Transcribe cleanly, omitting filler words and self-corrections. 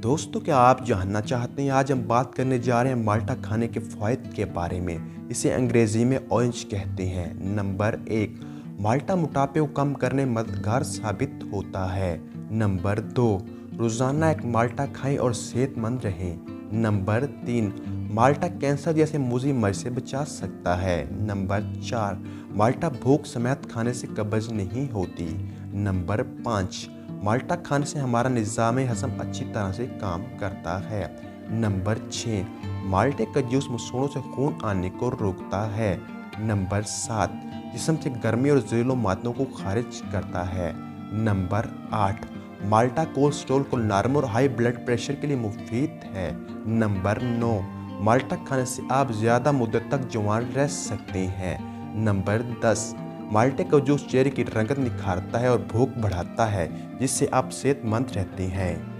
दोस्तों, क्या आप जानना चाहते हैं? आज हम बात करने जा रहे हैं माल्टा खाने के फ़ायदे के बारे में। इसे अंग्रेज़ी में ऑरेंज कहते हैं। नंबर 1, माल्टा मोटापे को कम करने में मददगार साबित होता है। नंबर 2, रोज़ाना एक माल्टा खाएं और सेहतमंद रहें। नंबर 3, माल्टा कैंसर जैसे मूजी मर्ज से बचा सकता है। नंबर 4, माल्टा भूख समेत खाने से कब्ज़ नहीं होती। नंबर 5, माल्टा खाने से हमारा निज़ाम हज़म अच्छी तरह से काम करता है। नंबर 6, माल्टे का जूस मसूड़ों से खून आने को रोकता है। नंबर 7, जिस्म से गर्मी और ज़हरीले मादों को खारिज करता है। नंबर 8, माल्टा कोलेस्ट्रॉल को नॉर्मल और हाई ब्लड प्रेशर के लिए मुफीद है। नंबर 9, माल्टा खाने से आप ज़्यादा मुद्दत तक जवान रह सकते हैं। नंबर 10, माल्टे का जूस चेहरे की रंगत निखारता है और भूख बढ़ाता है, जिससे आप सेहतमंद रहते हैं।